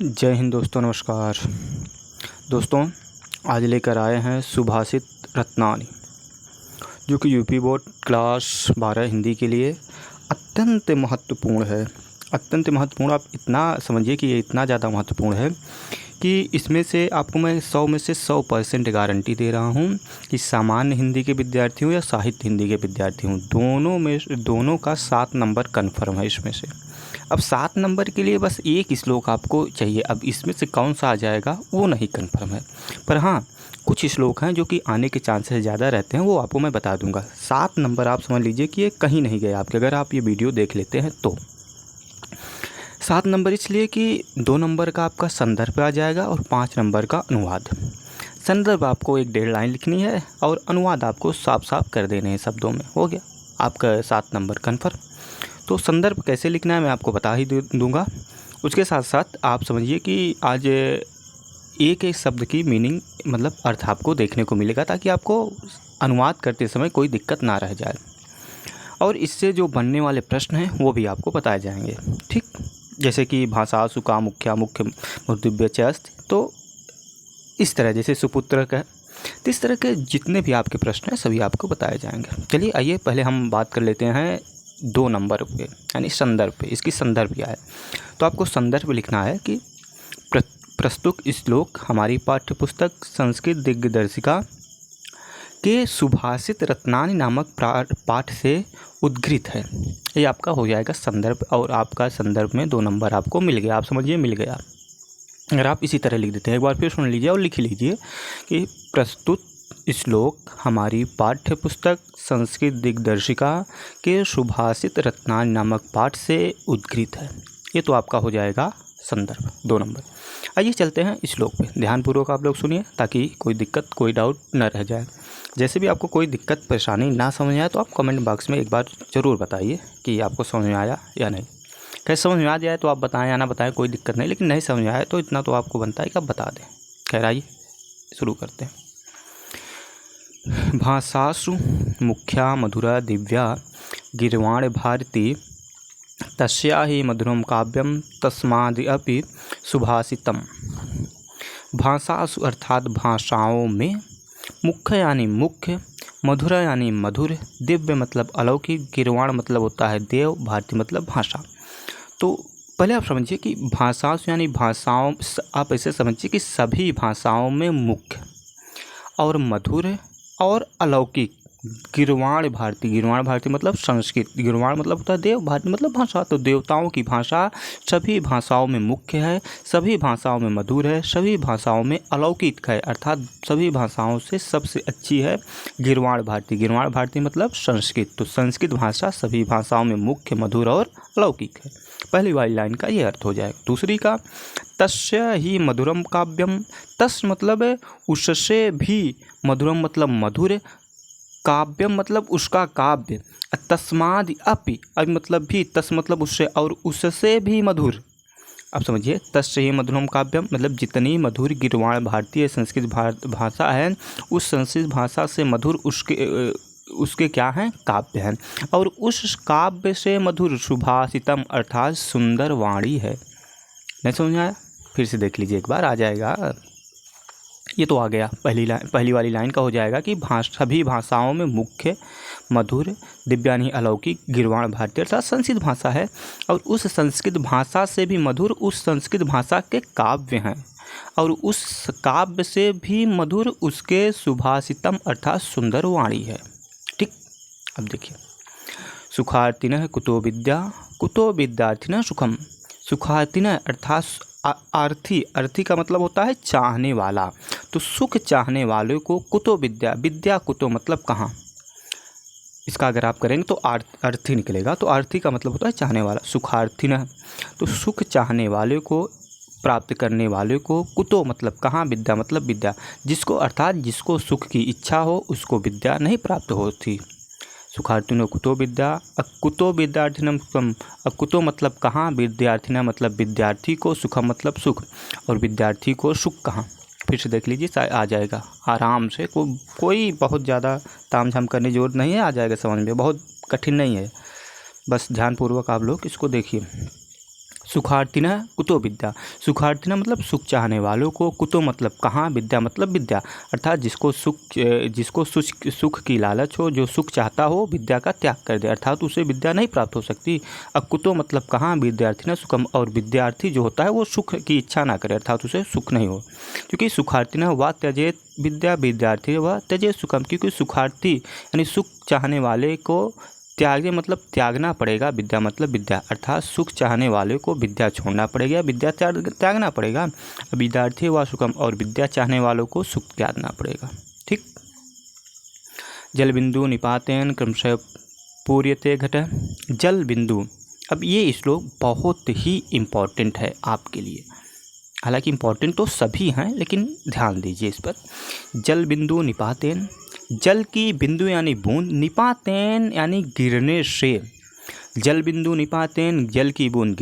जय हिंद दोस्तों, नमस्कार दोस्तों। आज लेकर आए हैं सुभाषित रत्नानी, जो कि यूपी बोर्ड क्लास 12 हिंदी के लिए अत्यंत महत्वपूर्ण है। अत्यंत महत्वपूर्ण, आप इतना समझिए कि ये इतना ज़्यादा महत्वपूर्ण है कि इसमें से आपको मैं 100 में से 100% गारंटी दे रहा हूँ कि सामान्य हिंदी के विद्यार्थी हों या साहित्य हिंदी के विद्यार्थी हों, दोनों का 7 नंबर कन्फर्म है इसमें से। अब 7 नंबर के लिए बस एक श्लोक आपको चाहिए। अब इसमें से कौन सा आ जाएगा वो नहीं कन्फर्म है, पर हाँ कुछ श्लोक हैं जो कि आने के चांसेस ज़्यादा रहते हैं, वो आपको मैं बता दूंगा। 7 नंबर आप समझ लीजिए कि ये कहीं नहीं गए आपके, अगर आप ये वीडियो देख लेते हैं तो। 7 नंबर इसलिए कि 2 नंबर का आपका संदर्भ आ जाएगा और 5 नंबर का अनुवाद। संदर्भ आपको 1-1.5 लाइन लिखनी है और अनुवाद आपको साफ साफ कर देने हैं शब्दों में। हो गया आपका 7 नंबर कन्फर्म। तो संदर्भ कैसे लिखना है मैं आपको बता ही दूंगा। उसके साथ साथ आप समझिए कि आज एक एक शब्द की मीनिंग मतलब अर्थ आपको देखने को मिलेगा, ताकि आपको अनुवाद करते समय कोई दिक्कत ना रह जाए। और इससे जो बनने वाले प्रश्न हैं वो भी आपको बताए जाएंगे, ठीक। जैसे कि भाषा सुका मुख्या मुख्य मूर्तिव्य च अस्ति, तो इस तरह जैसे सुपुत्र का, तो इस तरह के जितने भी आपके प्रश्न हैं सभी आपको बताए जाएंगे। चलिए आइए पहले हम बात कर लेते हैं 2 नंबर पे, यानी संदर्भ पे। इसकी संदर्भ क्या है, तो आपको संदर्भ लिखना है कि प्रस्तुत श्लोक हमारी पाठ्यपुस्तक संस्कृत दिग्दर्शिका के सुभाषित रत्नानी नामक पाठ से उद्धृत है। ये आपका हो जाएगा संदर्भ, और आपका संदर्भ में 2 नंबर आपको मिल गया। आप समझिए मिल गया। अगर आप इसी तरह लिख देते हैं, एक बार फिर सुन लीजिए और लिख लीजिए कि प्रस्तुत श्लोक हमारी पाठ्य पुस्तक संस्कृत दिग्दर्शिका के सुभाषित रत्नानी नामक पाठ से उद्धृत है। ये तो आपका हो जाएगा संदर्भ, 2 नंबर। आइए चलते हैं श्लोक पे, ध्यानपूर्वक आप लोग सुनिए ताकि कोई दिक्कत कोई डाउट न रह जाए। जैसे भी आपको कोई दिक्कत परेशानी ना समझ आए तो आप कमेंट बॉक्स में एक बार ज़रूर बताइए कि आपको समझ में आया या नहीं। कैसे समझ में आ जाए तो आप बताएं या ना बताएं, कोई दिक्कत नहीं, लेकिन नहीं समझ में आए तो इतना तो आपको बनता है कि आप बता दें। खैर आइए शुरू करते हैं। भाषासु मुख्या मधुरा दिव्या गीर्वाण भारती तस्या ही मधुरम काव्यम तस्मादि अपि सुभाषितम। भाषासु अर्थात भाषाओं में, मुख्य यानी मुख्य, मधुर यानी मधुर, दिव्य मतलब अलौकिक, गीर्वाण मतलब होता है देव, भारती मतलब भाषा। तो पहले आप समझिए कि भाषासु यानी भाषाओं, आप ऐसे समझिए कि सभी भाषाओं में मुख्य और मधुर और अलौकिक, गीर्वाण भारती, गीर्वाण भारती मतलब संस्कृत, गीर्वाण मतलब होता है देव, भारती मतलब भाषा। तो देवताओं की भाषा सभी भाषाओं में मुख्य है, सभी भाषाओं में मधुर है, सभी भाषाओं में अलौकिक है, अर्थात सभी भाषाओं से सबसे अच्छी है गीर्वाण भारती। गीर्वाण भारती मतलब संस्कृत। तो संस्कृत भाषा सभी भाषाओं में मुख्य, मधुर और अलौकिक है। पहली वाली लाइन का ये अर्थ हो जाएगा। दूसरी का तस्य ही मधुरम काव्यम, तस् मतलब उससे भी, मधुरम मतलब मधुर, काव्यम मतलब उसका काव्य, तस्मादि अपि, अब मतलब भी, तस् मतलब उससे और उससे भी मधुर। अब समझिए तस्य ही मधुरम काव्यम मतलब जितनी मधुर गीर्वाण भारतीय संस्कृत भाषा है, उस संस्कृत भाषा से मधुर उसके क्या हैं, काव्य हैं, और उस काव्य से मधुर सुभाषितम अर्थात सुंदर वाणी है। नहीं समझ में आया? फिर से देख लीजिए एक बार, आ जाएगा। ये तो आ गया। पहली वाली लाइन का हो जाएगा कि सभी भाषाओं में मुख्य, मधुर, दिव्यानी अलौकिक, गीर्वाण भारतीय अर्थात संस्कृत भाषा है, और उस संस्कृत भाषा से भी मधुर उस संस्कृत भाषा के काव्य हैं, और उस काव्य से भी मधुर उसके सुभाषितम अर्थात सुंदर वाणी है। ठीक। अब देखिए, सुखार्थिनः कुतो विद्या, कुतो विद्यार्थिनः सुखम। सुखार्थिनः अर्थात अर्थी, अर्थी का मतलब होता है चाहने वाला। तो सुख चाहने वाले को कुतो विद्या, विद्या कुतो मतलब कहाँ, इसका अगर आप करेंगे तो अर्थी निकलेगा। तो अर्थी का मतलब होता है चाहने वाला, सुखार्थिनः तो सुख चाहने वाले को, प्राप्त करने वाले को, कुतो मतलब कहाँ, विद्या मतलब विद्या, जिसको अर्थात जिसको सुख की इच्छा हो उसको विद्या नहीं प्राप्त होती। सुखार्थिनो कुतो विद्या, कुतो विद्यार्थिनम सुखम। अब कुतो मतलब कहाँ, विद्यार्थिना मतलब विद्यार्थी को, सुखम मतलब सुख, और विद्यार्थी को सुख कहाँ। फिर से देख लीजिए, आ जाएगा आराम से, कोई बहुत ज़्यादा ताम झाम करने की जरूरत नहीं है, आ जाएगा समझ में, बहुत कठिन नहीं है। बस ध्यानपूर्वक आप लोग इसको देखिए। सुखार्थिनः कुतो विद्या। सुखार्थिनः मतलब सुख चाहने वालों को, कुतो मतलब कहाँ, विद्या मतलब विद्या, अर्थात जिसको सुख की लालच हो, जो सुख चाहता हो, विद्या का त्याग कर दे, अर्थात उसे विद्या नहीं प्राप्त हो सकती। अब कुतो मतलब कहाँ, विद्यार्थिनः सुखम, और विद्यार्थी जो होता है वो सुख की इच्छा ना करे, अर्थात उसे सुख नहीं हो। क्योंकि सुखार्थिनः वा त्यजेत विद्या, विद्यार्थी व त्यजेत सुखम, क्योंकि सुखार्थी यानी सुख चाहने वाले को त्यागे मतलब त्यागना पड़ेगा, विद्या मतलब विद्या, अर्थात सुख चाहने वाले को विद्या छोड़ना पड़ेगा, विद्या त्यागना पड़ेगा। विद्यार्थी व सुखम, और विद्या चाहने वालों को सुख त्यागना पड़ेगा। ठीक। जल बिंदु निपातेन क्रमशः पूर्यते घटः। जल बिंदु, अब ये श्लोक बहुत ही इम्पॉर्टेंट है आपके लिए, हालांकि इम्पॉर्टेंट तो सभी हैं लेकिन ध्यान दीजिए इस पर। जल बिंदु निपातेन, जल की बिंदु यानी बूंद, निपातेन यानी गिरने से, जल बिंदु निपातेन जल की बूंद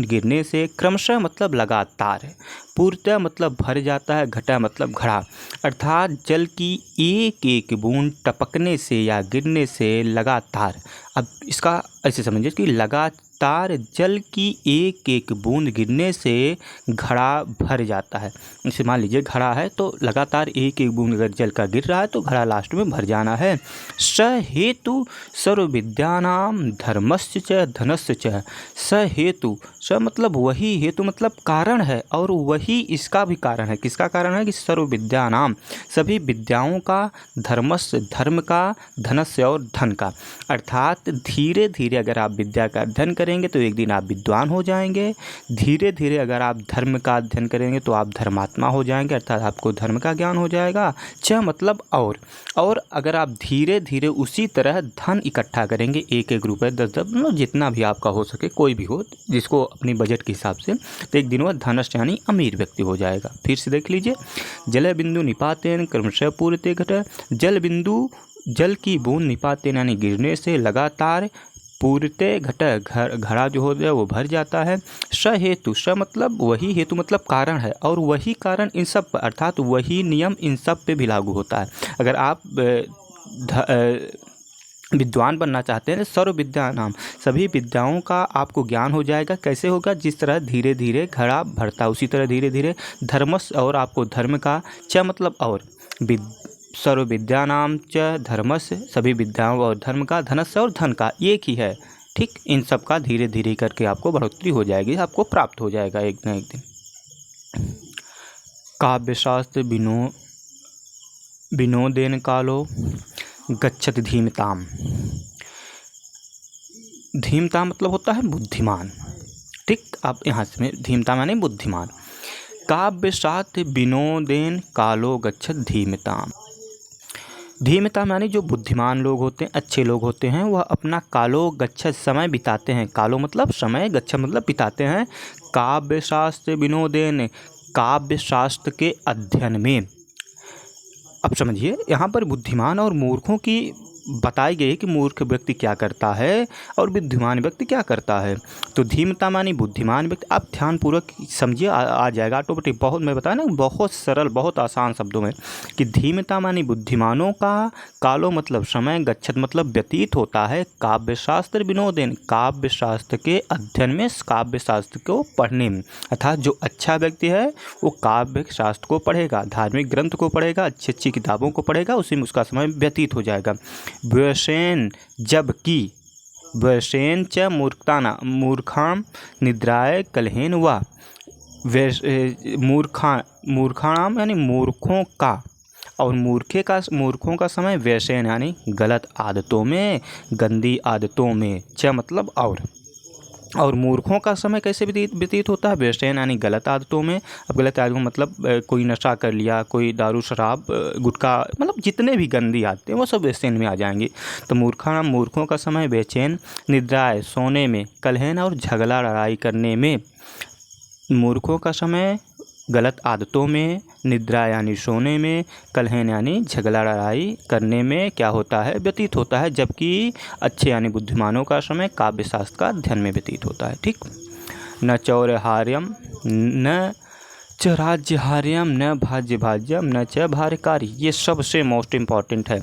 गिरने से, क्रमशः मतलब लगातार, पूर्णतः मतलब भर जाता है, घटा मतलब घड़ा, अर्थात जल की एक एक बूंद टपकने से या गिरने से लगातार। अब इसका ऐसे समझिए कि लगातार जल की एक एक बूंद गिरने से घड़ा भर जाता है। इसे मान लीजिए घड़ा है तो लगातार एक एक बूंद अगर जल का गिर रहा है तो घड़ा लास्ट में भर जाना है। स हेतु सर्व विद्यानाम धर्मस्य च धनस्य च। स हेतु, स मतलब वही, हेतु मतलब कारण है, और वही इसका भी कारण है। किसका कारण है कि सर्व विद्यानाम सभी विद्याओं का, धर्मस्य धर्म का, धनस्य और धन का, अर्थात धीरे धीरे अगर आप विद्या का अध्ययन करेंगे तो एक दिन आप विद्वान हो जाएंगे। धीरे धीरे अगर आप धर्म का अध्ययन करेंगे तो आप धर्मात्मा हो जाएंगे, अर्थात आपको धर्म का ज्ञान हो जाएगा। च मतलब और अगर आप धीरे धीरे उसी तरह धन इकट्ठा करेंगे, एक एक रुपये 10-10 मतलब जितना भी आपका हो सके, कोई भी हो जिसको अपनी बजट के हिसाब से, तो एक दिन वह धनस्थ यानी अमीर व्यक्ति हो जाएगा। फिर से देख लीजिए, जल बिंदु निपातेन क्रमशः पूर्यते घटः। जल बिंदु जल की बूंद निपातेन यानी गिरने से लगातार, पूर्यते घटः घड़ा जो हो गया वो भर जाता है। स हेतु, स मतलब वही, हेतु मतलब कारण है, और वही कारण इन सब पर, अर्थात वही नियम इन सब पे भी लागू होता है। अगर आप विद्वान बनना चाहते हैं, सर्व विद्या नाम सभी विद्याओं का आपको ज्ञान हो जाएगा। कैसे होगा? जिस तरह धीरे धीरे घड़ा भरता है उसी तरह धीरे धीरे धर्मस, और आपको धर्म का, च मतलब और, सर्व विद्या नाम च धर्मस्य सभी विद्याओं और धर्म का, धनस्य और धन का एक ही है। ठीक, इन सब का धीरे धीरे करके आपको बढ़ोतरी हो जाएगी, आपको प्राप्त हो जाएगा एक न एक दिन। काव्यशास्त्र विनोदेन कालो गच्छति धीमताम। धीमताम मतलब होता है बुद्धिमान। ठीक, आप यहाँ से धीमताम यानी बुद्धिमान। काव्यशास्त्र विनोदेन कालो गच्छति धीमताम। धीमताम यानी जो बुद्धिमान लोग होते हैं, अच्छे लोग होते हैं, वह अपना कालो गच्छत समय बिताते हैं। कालो मतलब समय, गच्छ मतलब बिताते हैं। काव्यशास्त्र विनोदेन, काव्य शास्त्र के अध्ययन में। अब समझिए यहाँ पर बुद्धिमान और मूर्खों की बताई गई है कि मूर्ख व्यक्ति क्या करता है और बुद्धिमान व्यक्ति क्या करता है। तो धीमता मानी बुद्धिमान व्यक्ति, आप ध्यानपूर्वक समझिए, आ जाएगा ऑटोमेटिक। बहुत मैं बताया ना, बहुत सरल बहुत आसान शब्दों में कि धीमता मानी बुद्धिमानों का, कालो मतलब समय, गच्छत मतलब व्यतीत होता है, काव्यशास्त्र विनोदेन काव्य शास्त्र के अध्ययन में, काव्य शास्त्र को पढ़ने में। अर्थात जो अच्छा व्यक्ति है वो काव्य शास्त्र को पढ़ेगा, धार्मिक ग्रंथ को पढ़ेगा, अच्छी अच्छी किताबों को पढ़ेगा, उसी में उसका समय व्यतीत हो जाएगा। व्यसेन जबकि, व्यसेन च मूर्खाम निद्राय कलहेन व, मूर्खाणाम यानी मूर्खों का, और मूर्खों का समय व्यसेन यानी गलत आदतों में, गंदी आदतों में, च मतलब और मूर्खों का समय कैसे व्यतीत होता है? व्यसेन यानी गलत आदतों में। अब गलत आदतों मतलब कोई नशा कर लिया, कोई दारू शराब गुटखा, मतलब जितने भी गंदी आदतें वो सब व्यसेन में आ जाएंगी। तो मूर्खों का समय व्यसेन, निद्राएं सोने में, कलहन और झगड़ा लड़ाई करने में। मूर्खों का समय गलत आदतों में, निद्रा यानी सोने में, कलहन यानी झगड़ा लड़ाई करने में क्या होता है? व्यतीत होता है। जबकि अच्छे यानी बुद्धिमानों का समय काव्य शास्त्र का अध्ययन में व्यतीत होता है। ठीक, न चौर्याहार्यम न च राज्यहार्यम न भाज्य भाज्यम न च भार्यकारी। ये सबसे मोस्ट इम्पॉर्टेंट है।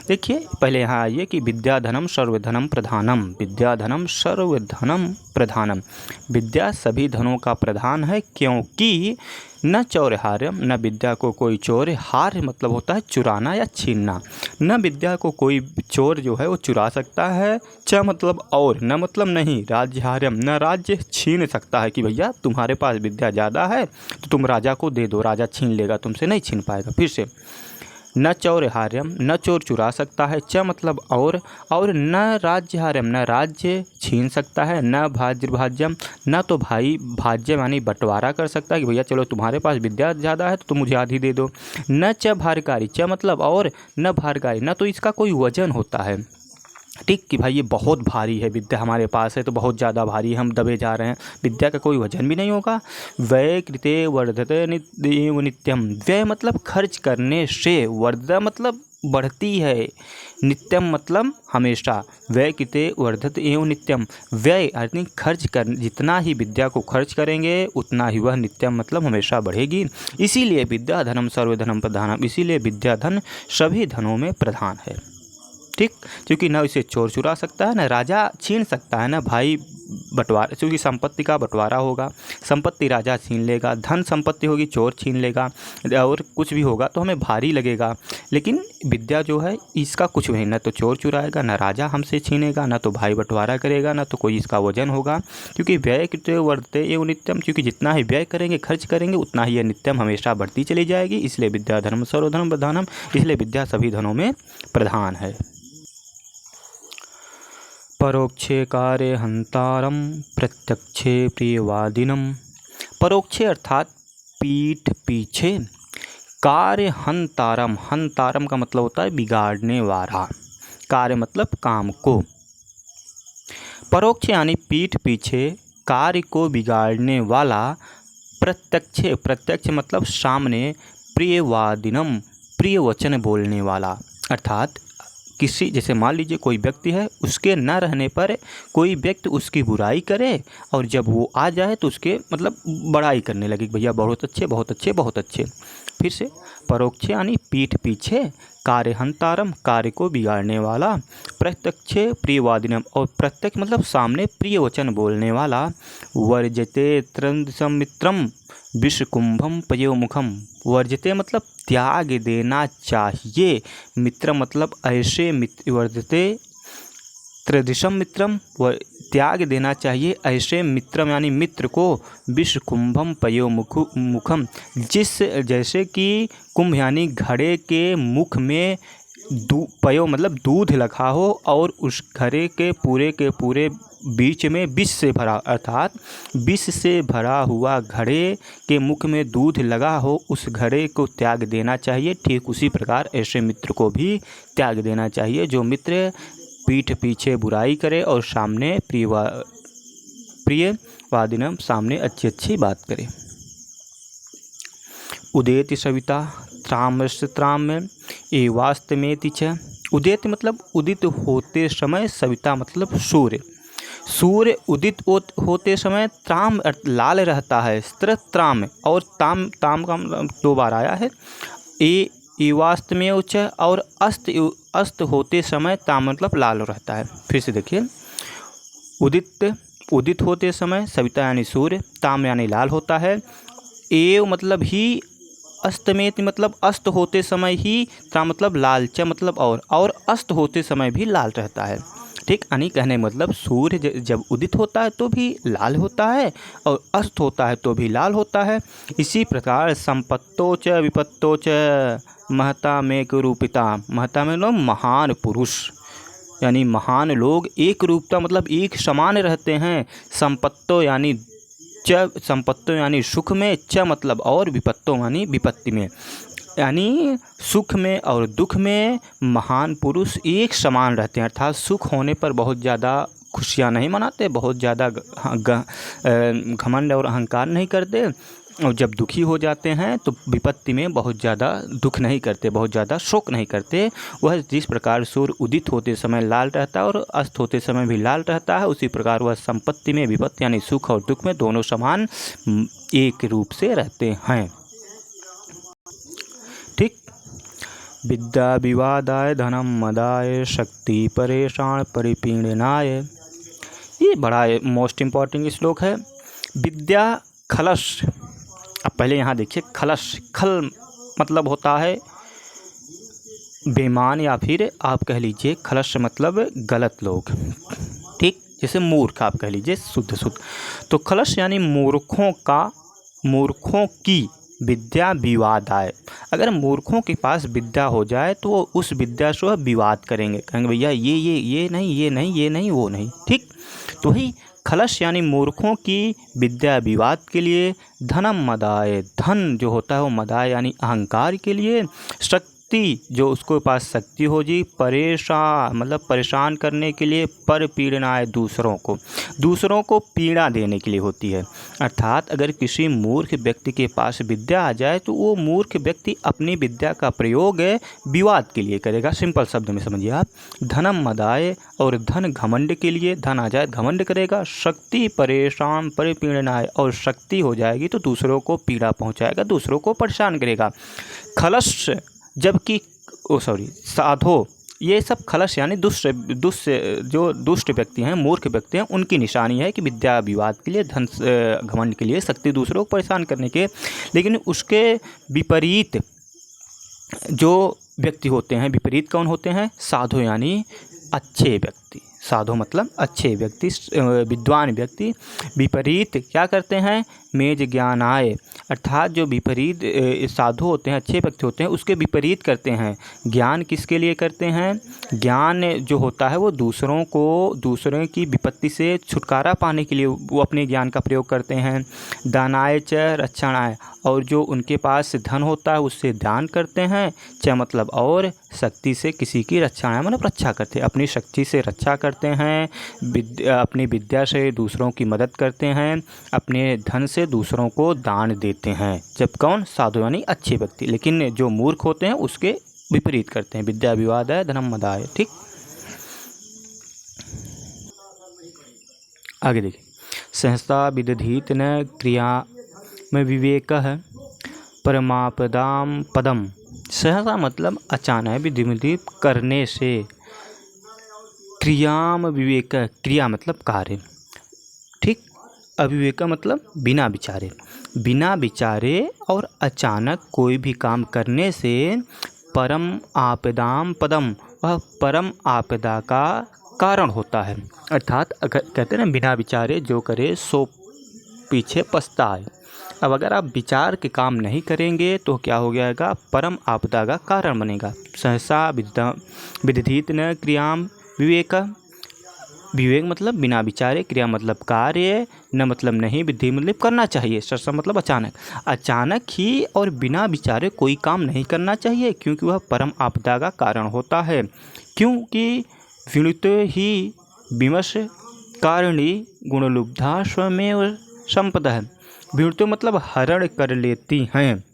देखिए पहले यहाँ आइए कि विद्याधनम सर्वधनम प्रधानम। विद्याधनम सर्वधनम प्रधानम, विद्या सभी धनों का प्रधान है, क्योंकि न चौर्यहार्यम, न विद्या को कोई चोर, हार्य मतलब होता है चुराना या छीनना, न विद्या को कोई चोर जो है वो चुरा सकता है, च मतलब और, न मतलब नहीं, राज्यहार्यम, न राज्य छीन सकता है कि भैया तुम्हारे पास विद्या ज़्यादा है तो तुम राजा को दे दो, राजा छीन लेगा, तुमसे नहीं छीन पाएगा। फिर से, न चौर्यहार्यम, न चोर चुरा सकता है, च मतलब और न राज्यहार्यम, न राज्य छीन सकता है, न भाज्यभाज्यम, न तो भाई भाज्य यानी बंटवारा कर सकता है कि भैया चलो तुम्हारे पास विद्या ज़्यादा है तो तुम मुझे आधी दे दो, न च भारकारी, च मतलब और, न भारकारी, न तो इसका कोई वजन होता है, ठीक, कि भाई ये बहुत भारी है, विद्या हमारे पास है तो बहुत ज़्यादा भारी है, हम दबे जा रहे हैं, विद्या का कोई वजन भी नहीं होगा। व्यय कृते वर्धते नित्यम, व्यय मतलब खर्च करने से, वर्धता मतलब बढ़ती है, नित्यम मतलब हमेशा, व्यय कृते वर्धत एवं नित्यम, व्यय यानी खर्च कर, जितना ही विद्या को खर्च करेंगे उतना ही वह नित्यम मतलब हमेशा बढ़ेगी। इसीलिए विद्या धनम सर्वधनम प्रधानम, इसीलिए विद्या धन सभी धनों में प्रधान है, ठीक, क्योंकि न इसे चोर चुरा सकता है, न राजा छीन सकता है, न भाई बंटवारा, क्योंकि संपत्ति का बंटवारा होगा, संपत्ति राजा छीन लेगा, धन संपत्ति होगी चोर छीन लेगा, और कुछ भी होगा तो हमें भारी लगेगा। लेकिन विद्या जो है इसका कुछ नहीं, न तो चोर चुराएगा, न राजा हमसे छीनेगा, न तो भाई बंटवारा करेगा, न तो कोई इसका वजन होगा, क्योंकि व्यय कृते वर्धते एवं नित्यम, क्योंकि जितना ही व्यय करेंगे खर्च करेंगे उतना ही यह नित्यम हमेशा बढ़ती चली जाएगी। इसलिए विद्या धर्म सर्वधर्म प्रधानम, इसलिए विद्या सभी धनों में प्रधान है। परोक्षे कार्य हंतारम प्रत्यक्षे प्रियवादिनम, परोक्षे अर्थात पीठ पीछे, कार्य हंतारम, हंतारम का मतलब होता है बिगाड़ने वाला, कार्य मतलब काम को, परोक्ष यानी पीठ पीछे कार्य को बिगाड़ने वाला, प्रत्यक्षे, प्रत्यक्ष मतलब सामने, प्रियवादिनम प्रिय वचन बोलने वाला, अर्थात किसी, जैसे मान लीजिए कोई व्यक्ति है, उसके न रहने पर कोई व्यक्ति उसकी बुराई करे और जब वो आ जाए तो उसके मतलब बड़ाई करने लगे, भैया बहुत अच्छे बहुत अच्छे बहुत अच्छे। फिर से, परोक्षे यानी पीठ पीछे, कार्य हंतारम कार्य को बिगाड़ने वाला, प्रत्यक्षे प्रियवादिनम और प्रत्यक्ष मतलब सामने प्रिय वचन बोलने वाला, वर्जते त्रंदसम मित्रम विषकुंभम पयोमुखम, वर्जते मतलब त्याग देना चाहिए, मित्र मतलब ऐसे मित्र, वर्जते त्रिदिशम मित्रम, त्याग देना चाहिए ऐसे मित्रम यानी मित्र को, विषकुंभम पयोमुखम, जिस जैसे कि कुंभ यानी घड़े के मुख में पयो मतलब दूध लगा हो और उस घड़े के पूरे बीच में विष से भरा, अर्थात विष से भरा हुआ घड़े के मुख में दूध लगा हो, उस घड़े को त्याग देना चाहिए। ठीक उसी प्रकार ऐसे मित्र को भी त्याग देना चाहिए जो मित्र पीठ पीछे बुराई करे और सामने प्रियवादिनम सामने अच्छी अच्छी बात करे। उदेति सविता त्रामस्य त्राम्य एवास्तमेति च, उदेति मतलब उदित होते समय, सविता मतलब सूर्य, सूर्य उदित होते समय, त्राम लाल रहता है, त्राम और ताम, ताम का दो बार आया है, एवास्तमेव च और अस्त होते समय ताम मतलब लाल रहता है। फिर से देखिए, उदित होते समय सविता यानी सूर्य, ताम यानी लाल होता है, एव मतलब ही, अस्तमेत मतलब अस्त होते समय ही, ताम मतलब लाल, च मतलब और अस्त होते समय भी लाल रहता है। ठीक, यानी कहने मतलब सूर्य जब उदित होता है तो भी लाल होता है और अस्त होता है तो भी लाल होता है। इसी प्रकार संपत्तो च विपत्तो च महता में रूपिता, महता में लोग महान पुरुष यानी महान लोग, एक रूपता मतलब एक समान रहते हैं, संपत्तो यानी च, संपत्तो यानी सुख में, च मतलब और, विपत्तो यानी विपत्ति में, यानी सुख में और दुख में महान पुरुष एक समान रहते हैं, अर्थात सुख होने पर बहुत ज़्यादा खुशियाँ नहीं मनाते, बहुत ज़्यादा घमंड और अहंकार नहीं करते, और जब दुखी हो जाते हैं तो विपत्ति में बहुत ज़्यादा दुख नहीं करते, बहुत ज़्यादा शोक नहीं करते। वह जिस प्रकार सूर्य उदित होते समय लाल रहता है और अस्त होते समय भी लाल रहता है, उसी प्रकार वह संपत्ति में, विपत्ति यानी सुख और दुख में दोनों समान एक रूप से रहते हैं। ठीक। विद्या विवादाय धनम मदाय शक्ति परेशान परिपीडनाय, ये बड़ा मोस्ट इम्पॉर्टेंट श्लोक है। विद्या खलश, अब पहले यहाँ देखिए, खलश, खल मतलब होता है बेईमान, या फिर आप कह लीजिए खलश मतलब गलत लोग। ठीक, जैसे मूर्ख आप कह लीजिए, शुद्ध। तो खलश यानी मूर्खों की विद्या विवाद आए। अगर मूर्खों के पास विद्या हो जाए तो वो उस विद्या से विवाद करेंगे, कहेंगे भैया ये नहीं, वो नहीं। ठीक, तो ही खलश यानी मूर्खों की विद्या विवाद के लिए। धनम मदाय, धन जो होता है वो मदाय यानी अहंकार के लिए। शक्ति जो उसके पास शक्ति हो जी, परेशान मतलब परेशान करने के लिए। पर पीड़नाय, दूसरों को पीड़ा देने के लिए होती है। अर्थात अगर किसी मूर्ख व्यक्ति के पास विद्या आ जाए तो वो मूर्ख व्यक्ति अपनी विद्या का प्रयोग विवाद के लिए करेगा। सिंपल शब्द में समझिए आप, धनम मदाय, और धन घमंड के लिए, धन आ जाए घमंड करेगा। शक्ति परेशान परिपीड़नाय, और शक्ति हो जाएगी तो दूसरों को पीड़ा पहुंचाएगा, दूसरों को परेशान करेगा। खलश जबकि साधो, ये सब खलश यानी जो दुष्ट व्यक्ति हैं, मूर्ख व्यक्ति हैं, उनकी निशानी है कि विद्या विवाद के लिए, धन घमंड के लिए, शक्ति दूसरों को परेशान करने के। लेकिन उसके विपरीत जो व्यक्ति होते हैं, विपरीत कौन होते हैं? साधु यानी अच्छे व्यक्ति। साधु मतलब अच्छे व्यक्ति, विद्वान व्यक्ति। विपरीत क्या करते हैं? मेज ज्ञानाय, अर्थात जो विपरीत साधु होते हैं, अच्छे व्यक्ति होते हैं, उसके विपरीत करते हैं। ज्ञान किसके लिए करते हैं? ज्ञान जो होता है वो दूसरों की विपत्ति से छुटकारा पाने के लिए वो अपने ज्ञान का प्रयोग करते हैं। दानाय च रक्षणाय, और जो उनके पास धन होता है उससे दान करते हैं। च मतलब और, शक्ति से किसी की रक्षाएं मतलब रक्षा करते हैं, अपनी शक्ति से रक्षा करते हैं। अपनी विद्या से दूसरों की मदद करते हैं, अपने धन से दूसरों को दान देते हैं। जब कौन? साधु यानी अच्छे व्यक्ति। लेकिन जो मूर्ख होते हैं उसके विपरीत करते हैं। विद्या विवाद है, धनम मदाय। ठीक, आगे देखिए। सहसा विदधीत न क्रिया में विवेक है परमापदाम पदम। सहसा मतलब अचानक, विधिमुदीप करने से। क्रियाम विवेक, क्रिया मतलब कार्य। ठीक, अविवेक मतलब बिना विचारे। बिना विचारे और अचानक कोई भी काम करने से परम आपदाम पदम, वह परम आपदा का कारण होता है। अर्थात अगर कहते हैं ना, बिना विचारे जो करे सो पीछे पछताए। अब अगर आप विचार के काम नहीं करेंगे तो क्या हो जाएगा? परम आपदा का कारण बनेगा। सहसा विदधीत न क्रियाम विवेक, विवेक मतलब बिना विचारे, क्रिया मतलब कार्य, न मतलब नहीं, विधि मतलब करना चाहिए, सहसा मतलब अचानक ही और बिना विचारे कोई काम नहीं करना चाहिए, क्योंकि वह परम आपदा का कारण होता है। क्योंकि विनुत ही विमर्श कारणी गुणलुब्धा स्वमेव संपदा है। विनुत मतलब हरण कर लेती हैं।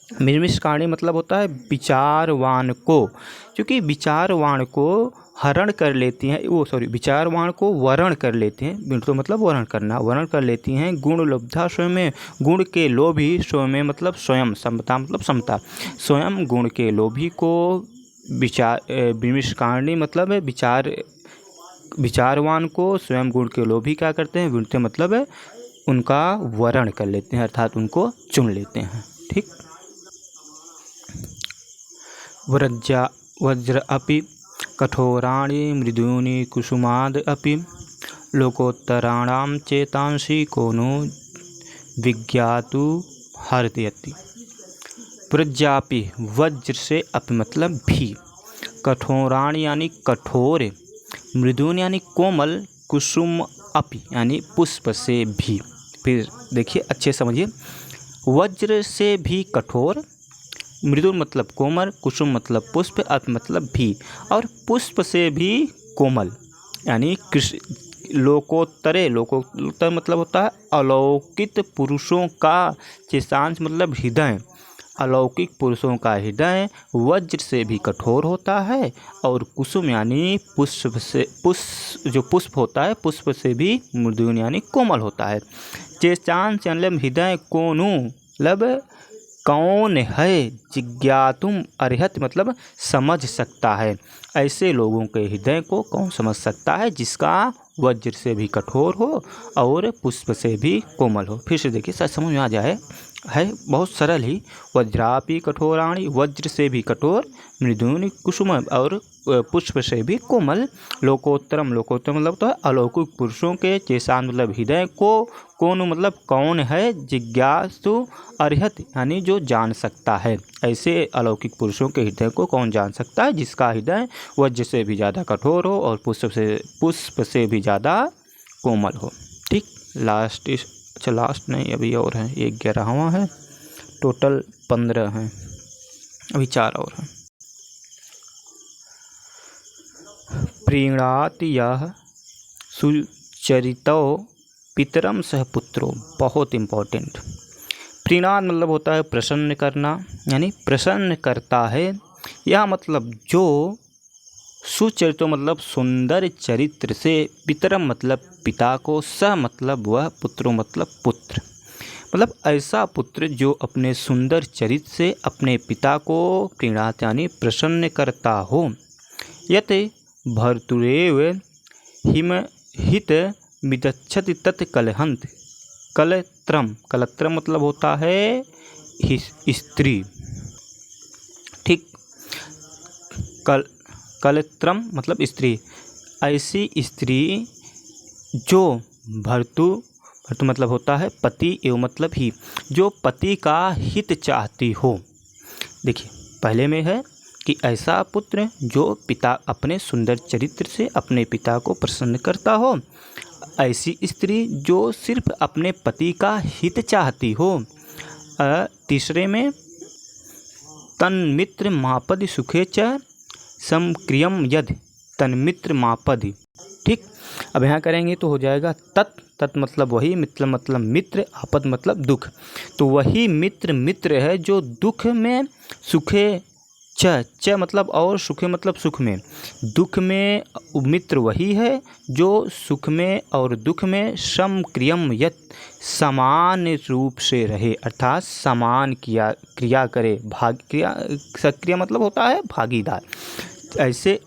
मिर्मिष्कारणी मतलब होता है विचारवान को, क्योंकि विचारवान को हरण कर लेती हैं, विचारवान को वरण कर लेते हैं। विनुत मतलब वरण करना, वरण कर लेती हैं। गुण लब्धा स्वयं, गुण के लोभी, स्वयं मतलब स्वयं, समता मतलब समता, स्वयं गुण के लोभी को विमिष्कारणी मतलब विचारवान को स्वयं गुण के लोभी क्या करते हैं? विनुत मतलब उनका वरण कर लेते हैं, अर्थात उनको चुन लेते हैं। ठीक, वज्र अपि कठोराणि मृदूनि कुसुमाद अपि लोकोत्तराणां चेतांसि कोनो विज्ञातु हरति। वज्रापि, वज्र से अपि मतलब भी। कठोराणि यानी कठोर, मृदून यानी कोमल, कुसुम अपि यानी पुष्प से भी। फिर देखिए अच्छे समझिए, वज्र से भी कठोर, मृदुल मतलब कोमल, कुसुम मतलब पुष्प, अपि मतलब भी, और पुष्प से भी कोमल यानी लोकोत्तर मतलब होता है अलौकिक पुरुषों का, चेतांश मतलब हृदय, अलौकिक पुरुषों का हृदय वज्र से भी कठोर होता है, और कुसुम यानी पुष्प होता है, पुष्प से भी मृदुल यानी कोमल होता है। चेष्टान से मतलब हृदय कोनु मतलब कौन है, जिज्ञातुम अर्हति मतलब समझ सकता है। ऐसे लोगों के हृदय को कौन समझ सकता है, जिसका वज्र से भी कठोर हो और पुष्प से भी कोमल हो। फिर से देखिए शायद समझ में आ जाए, है बहुत सरल ही। वज्रापि कठोराणि, वज्र से भी कठोर, मृदूनि कुसुम और पुष्प से भी कोमल। लोकोत्तरम, लोकोत्तम मतलब तो अलौकिक पुरुषों के, चेशान मतलब हृदय को, कौन मतलब कौन है, जिज्ञासु अर्हत यानी जो जान सकता है। ऐसे अलौकिक पुरुषों के हृदय को कौन जान सकता है, जिसका हृदय वज्र से भी ज़्यादा कठोर हो और पुष्प से भी ज़्यादा कोमल हो। ठीक, लास्ट अच्छा लास्ट नहीं, अभी और हैं, ये 11वां है, टोटल 15 हैं, अभी 4 और हैं। प्रीणाति यह सुचरितो पितरम सह पुत्रो, बहुत इम्पोर्टेंट। प्रीणात मतलब होता है प्रसन्न करना, यानी प्रसन्न करता है। यह मतलब जो सुचरितो मतलब सुंदर चरित्र से, पितरम मतलब पिता को, सह मतलब वह, पुत्रो मतलब पुत्र, मतलब ऐसा पुत्र जो अपने सुंदर चरित्र से अपने पिता को प्रीणात यानी प्रसन्न करता हो। यत भर्तुरेव हिमहित विदच्छति तत् कलहंत, कलत्रम, कलत्रम मतलब होता है स्त्री। ठीक, कलत्रम मतलब स्त्री, ऐसी स्त्री जो भर्तु मतलब होता है पति एवं मतलब ही, जो पति का हित चाहती हो। देखिए पहले में है कि ऐसा पुत्र जो पिता अपने सुंदर चरित्र से अपने पिता को प्रसन्न करता हो, ऐसी स्त्री जो सिर्फ अपने पति का हित चाहती हो। तीसरे में तन्मित्र मापदि सुखे च समक्रियम यदि, तन्मित्र मापदि। ठीक, अब यहाँ करेंगे तो हो जाएगा तत् मतलब वही, मित्र मतलब मित्र, आपद मतलब दुख। तो वही मित्र है जो दुख में, सुखे च मतलब और, सुखे मतलब सुख में, दुख में मित्र वही है जो सुख में और दुख में समक्रियम यत समान रूप से रहे, अर्थात समान क्रिया करे, क्रिया सक्रिय मतलब होता है भागीदार।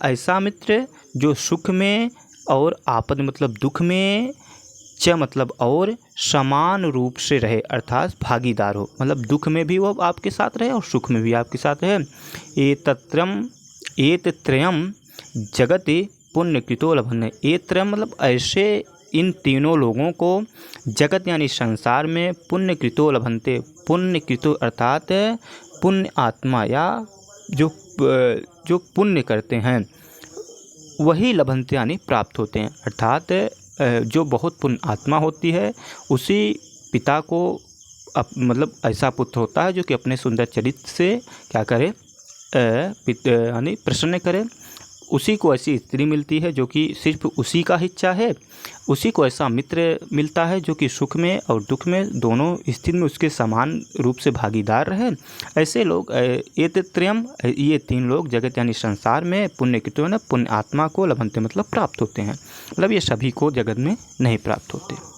ऐसा मित्र जो सुख में और आपद मतलब दुख में, च मतलब और, समान रूप से रहे अर्थात भागीदार हो, मतलब दुख में भी वो आपके साथ रहे और सुख में भी आपके साथ रहे। एतत्रयम जगति पुण्यकृतो लभन्ते, एतत्रयम मतलब ऐसे इन तीनों लोगों को जगत यानी संसार में पुण्यकृतो लभन्ते, पुण्यकृतो अर्थात पुण्य आत्मा या जो पुण्य करते हैं वही लभन्ते यानी प्राप्त होते हैं, अर्थात जो बहुत पुण्य आत्मा होती है उसी पिता को मतलब ऐसा पुत्र होता है जो कि अपने सुंदर चरित्र से क्या करे, यानी प्रसन्न करे। उसी को ऐसी स्त्री मिलती है जो कि सिर्फ उसी का इच्छा है, उसी को ऐसा मित्र मिलता है जो कि सुख में और दुख में दोनों स्थिति में उसके समान रूप से भागीदार रहे। ऐसे लोग एतत्रयम, ये तीन लोग जगत यानी संसार में पुण्यकृतो न पुण्य आत्मा को लभन्ते मतलब प्राप्त होते हैं, मतलब ये सभी को जगत में नहीं प्राप्त होते।